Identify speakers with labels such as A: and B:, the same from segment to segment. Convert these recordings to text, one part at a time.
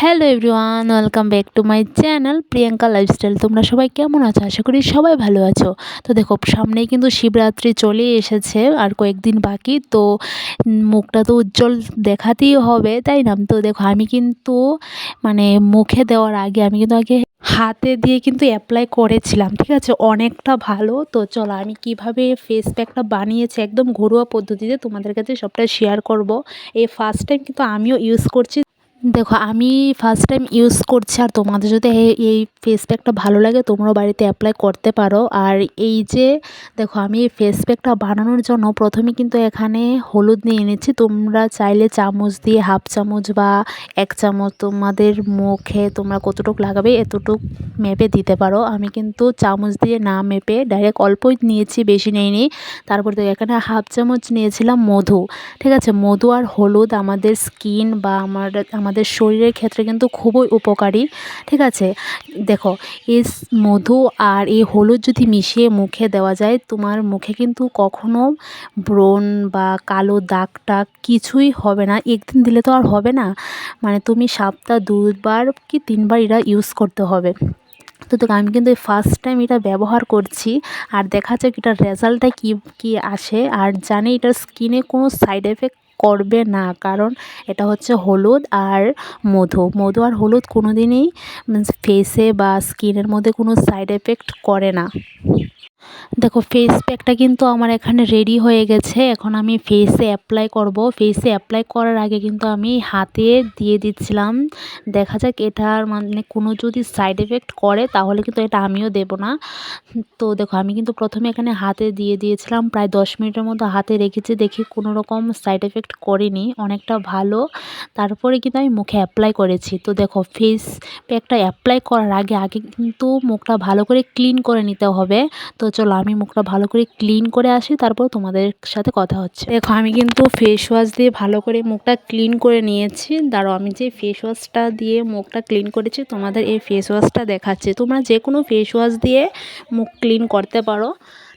A: Hello everyone, welcome back to my channel Priyanka lifestyle. তোমরা সবাই কেমন আছো? আশা করি সবাই ভালো আছো। তো দেখো, সামনেই কিন্তু শিবরাত্রি চলে এসেছে, আর কয়েকদিন বাকি। তো মুখটা তো উজ্জ্বল দেখাতেই হবে, তাই না? তো দেখো, আমি কিন্তু মুখে দেওয়ার আগে আমি কিন্তু আগে হাতে দিয়ে কিন্তু অ্যাপ্লাই করেছিলাম, ঠিক আছে? অনেকটা ভালো। তো চলো, আমি কিভাবে ফেস প্যাকটা বানিয়েছি একদম ঘরোয়া পদ্ধতিতে তোমাদের কাছে সবটা শেয়ার করব। এই ফার্স্ট টাইম কিন্তু আমিও ইউজ করছি। দেখো, আমি ফার্স্ট টাইম ইউজ করছি, আর তোমাদের যদি এই ফেস প্যাকটা ভালো লাগে তোমরাও বাড়িতে অ্যাপ্লাই করতে পারো। আর এই যে দেখো, আমি এই ফেস প্যাকটা বানানোর জন্য প্রথমে কিন্তু এখানে হলুদ নিয়ে এনেছি। তোমরা চাইলে চামচ দিয়ে হাফ চামচ বা 1 চামচ তোমাদের মুখে তোমরা কতটুকু লাগাবে এতটুকু মেপে দিতে পারো। আমি কিন্তু চামচ দিয়ে না মেপে ডাইরেক্ট অল্পই নিয়েছি, বেশি নেইনি। তারপর তো এখানে হাফ চামচ নিয়েছিলাম মধু, ঠিক আছে? মধু আর হলুদ আমাদের স্কিন বা আমাদের শরীরের ক্ষেত্রে কিন্তু খুবই উপকারী, ঠিক আছে? দেখো, এই মধু আর এই হলুদ যদি মিশিয়ে মুখে দেওয়া যায়, তোমার মুখে কিন্তু কখনো ব্রণ বা কালো দাগ টাগ কিছুই হবে না। একদিন দিলে তো আর হবে না, তুমি সপ্তাহ 2বার কি 3বার এটা ইউজ করতে হবে। তো দেখো, আমি কিন্তু এই ফার্স্ট টাইম এটা ব্যবহার করছি, আর দেখা যাক এটার রেজাল্টটা কি আসে। আর জানি এটার স্কিনে কোনো সাইড এফেক্ট করবে না, কারণ এটা হচ্ছে হলুদ আর মধু আর হলুদ কোনো দিনই ফেসে বা স্কিনের মধ্যে কোনো সাইড এফেক্ট করে না। দেখো, ফেস প্যাকটা কিন্তু আমার এখানে রেডি হয়ে গেছে। এখন আমি ফেসে অ্যাপ্লাই করব। ফেসে অ্যাপ্লাই করার আগে কিন্তু আমি হাতে দিয়ে দিচ্ছিলাম। দেখা যাক এটার কোনো যদি সাইড এফেক্ট করে তাহলে কিন্তু এটা আমিও দেব না। তো দেখো, আমি কিন্তু প্রথমে এখানে হাতে দিয়ে দিয়েছিলাম, প্রায় 10 মিনিটের মতো হাতে রেখেছি। দেখি কোনো রকম সাইড এফেক্ট করেনি, অনেকটা ভালো। তারপরে কিন্তু আমি মুখে অ্যাপ্লাই করেছি। তো দেখো, ফেস প্যাকটা অ্যাপ্লাই করার আগে আগে কিন্তু মুখটা ভালো করে ক্লিন করে নিতে হবে। তো চলো, আমি মুখটা ভালো করে ক্লিন করে আসি, তারপর তোমাদের সাথে কথা হচ্ছে। দেখো, আমি কিন্তু ফেস ওয়াশ দিয়ে ভালো করে মুখটা ক্লিন করে নিয়েছি। দাঁড়াও, আমি যে ফেস ওয়াশটা দিয়ে মুখটা ক্লিন করেছি তোমাদের এই ফেস ওয়াশটা দেখাচ্ছি। তোমরা যে কোনো ফেস ওয়াশ দিয়ে মুখ ক্লিন করতে পারো,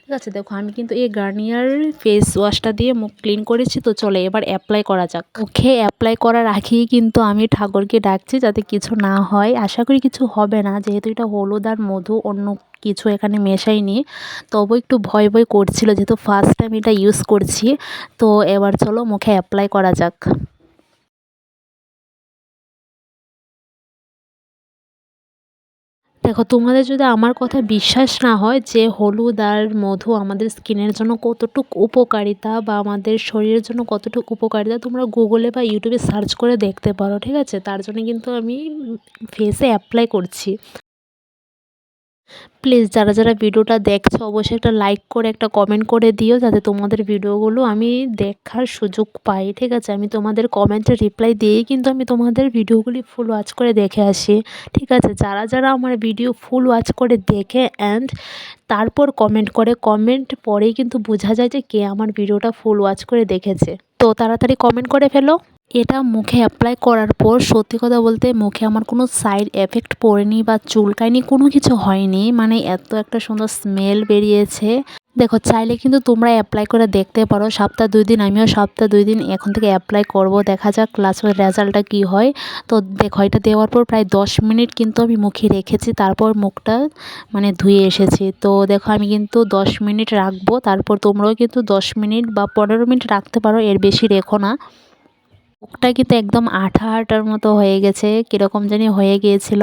A: ঠিক আছে? দেখো, আমি কিন্তু এই গার্নিয়ার ফেস ওয়াশটা দিয়ে মুখ ক্লিন করেছি। তো চলো, এবার অ্যাপ্লাই করা যাক। মুখে অ্যাপ্লাই করার আগেই কিন্তু আমি ঠাকুরকে ডাকছি যাতে কিছু না হয়। আশা করি কিছু হবে না, যেহেতু এটা হলুদ আর মধু, অন্য কিছু এখানে মেশাইনি। তবু একটু ভয় ভয় করছিল, যেহেতু ফার্স্ট টাইম এটা ইউজ করছি। তো এবার চলো মুখে অ্যাপ্লাই করা যাক। দেখো, তোমাদের যদি আমার কথা বিশ্বাস না হয় যে হলুদ আর মধু আমাদের স্কিনের জন্য কতটুকু উপকারিতা বা আমাদের শরীরের জন্য কতটুকু উপকারিতা, তোমরা গুগলে বা ইউটিউবে সার্চ করে দেখতে পারো, ঠিক আছে? তার জন্য কিন্তু আমি ফেসে অ্যাপ্লাই করছি। প্লিজ যারা যারা ভিডিওটা দেখছো অবশ্যই একটা লাইক করে একটা কমেন্ট করে দিও, যাতে তোমাদের ভিডিওগুলো আমি দেখার সুযোগ পাই, ঠিক আছে? আমি তোমাদের কমেন্টের রিপ্লাই দিয়েই কিন্তু আমি তোমাদের ভিডিওগুলি ফুল ওয়াচ করে দেখে আসি, ঠিক আছে? যারা যারা আমার ভিডিও ফুল ওয়াচ করে দেখে অ্যান্ড তারপর কমেন্ট করে, কমেন্ট পরেই কিন্তু বোঝা যায় যে কে আমার ভিডিওটা ফুল ওয়াচ করে দেখেছে। তো তাড়াতাড়ি কমেন্ট করে ফেলো। এটা মুখে অ্যাপ্লাই করার পর সত্যি কথা বলতে মুখে আমার কোনো সাইড এফেক্ট পড়েনি বা চুলকায়নি, কোনো কিছু হয়নি। এত একটা সুন্দর স্মেল বেরিয়েছে। দেখো, চাইলে কিন্তু তোমরা অ্যাপ্লাই করে দেখতে পারো সপ্তাহ 2 দিন। আমিও সপ্তাহ 2 দিন এখন থেকে অ্যাপ্লাই করব, দেখা যাক লাস্টের রেজাল্টটা কী হয়। তো দেখো, এটা দেওয়ার পর প্রায় 10 মিনিট কিন্তু আমি মুখে রেখেছি, তারপর মুখটা ধুয়ে এসেছি। তো দেখো, আমি কিন্তু 10 মিনিট রাখবো, তারপর তোমরাও কিন্তু 10 মিনিট বা 15 মিনিট রাখতে পারো, এর বেশি রেখো না। মুখটা কিন্তু একদম আঠা আঠার মতো হয়ে গেছে, কীরকম জানি হয়ে গিয়েছিল,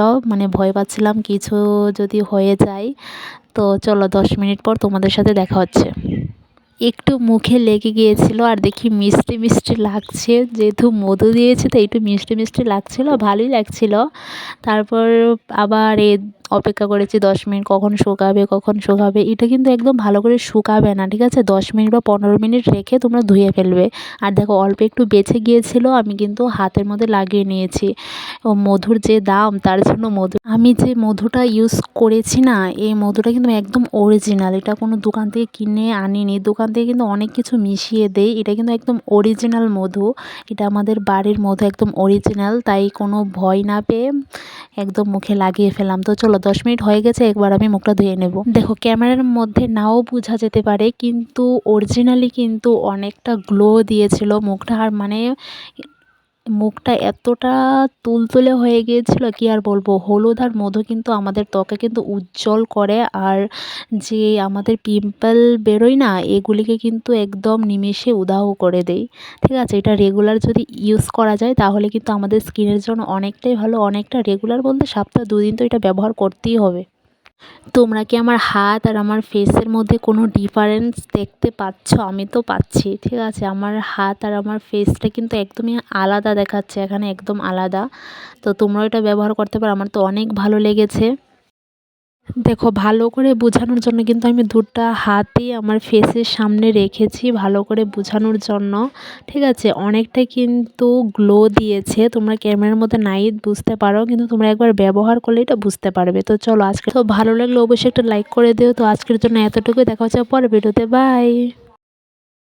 A: ভয় পাচ্ছিলাম কিছু যদি হয়ে যায়। তো চলো, 10 মিনিট পর তোমাদের সাথে দেখা হচ্ছে। একটু মুখে লেগে গিয়েছিল, আর দেখি মিষ্টি মিষ্টি লাগছে, যেহেতু মধু দিয়েছি তো একটু মিষ্টি মিষ্টি লাগছিল, ভালোই লাগছিল। তারপর আবার অপেক্ষা করেছি 10 মিনিট, কখন শুকাবে কখন শুকাবে। এটা কিন্তু একদম ভালো করে শুকাবে না, ঠিক আছে? 10 মিনিট বা 15 মিনিট রেখে তোমরা ধুয়ে ফেলবে। আর দেখো, অল্প একটু বেঁচে গিয়েছিল, আমি কিন্তু হাতের মধ্যে লাগিয়ে নিয়েছি। ও মধুর যে দাম, তার জন্য আমি যে মধুটা ইউজ করেছি না, এই মধুটা কিন্তু একদম অরিজিনাল। এটা কোনো দোকান থেকে কিনে আনিনি, দোকান থেকে কিন্তু অনেক কিছু মিশিয়ে দেয়। এটা কিন্তু একদম অরিজিনাল মধু, এটা আমাদের বাড়ির মধু, একদম অরিজিনাল। তাই কোনো ভয় না পেয়ে একদম মুখে লাগিয়ে ফেললাম। তো চলো, 10 মিনিট হয়ে গেছে, একবার আমি মুখটা ধুয়ে নেব। দেখো, ক্যামেরার মধ্যে নাও বোঝা যেতে পারে, কিন্তু অরিজিনালি কিন্তু অনেকটা গ্লো দিয়েছিল মুখটা। আর মুখটা এতটা তুলতুলে হয়ে গিয়েছিল কি আর বলবো। হলুদ আর মধু কিন্তু আমাদের ত্বকে কিন্তু উজ্জ্বল করে, আর যে আমাদের পিম্পল বেরোয় না, এগুলিকে কিন্তু একদম নিমেষে উধাও করে দেয়। ঠিক আছে, এটা রেগুলার যদি ইউজ করা যায় তাহলে কিন্তু আমাদের স্কিনের জন্য অনেকটাই ভালো। অনেকটা রেগুলার বলতে সপ্তাহে 2 দিন তো এটা ব্যবহার করতেই হবে। তোমরা কি আমার হাত আর আমার ফেসের মধ্যে কোনো ডিফারেন্স দেখতে পাচ্ছ? আমি তো পাচ্ছি। ঠিক আছে, আমার হাত আর আমার ফেসটা কিন্তু একদমই আলাদা দেখাচ্ছে, এখানে একদম আলাদা। তো তোমরাও এটা ব্যবহার করতে পারো। আমার তো অনেক ভালো লেগেছে। দেখো, ভালো করে বোঝানোর জন্য কিন্তু আমি দুটা হাতই আমার ফেসের সামনে রেখেছি ভালো করে বোঝানোর জন্য। ঠিক আছে, অনেকটাই কিন্তু গ্লো দিয়েছে। তোমরা ক্যামেরার মধ্যে নাই বুঝতে পারো, কিন্তু তোমরা একবার ব্যবহার করলে এটা বুঝতে পারবে। তো চলো, আজকে তো ভালো লাগলে অবশ্যই একটা লাইক করে দিও। তো আজকের জন্য এতটুকুই, দেখা হচ্ছে পরের ভিডিওতে। বাই।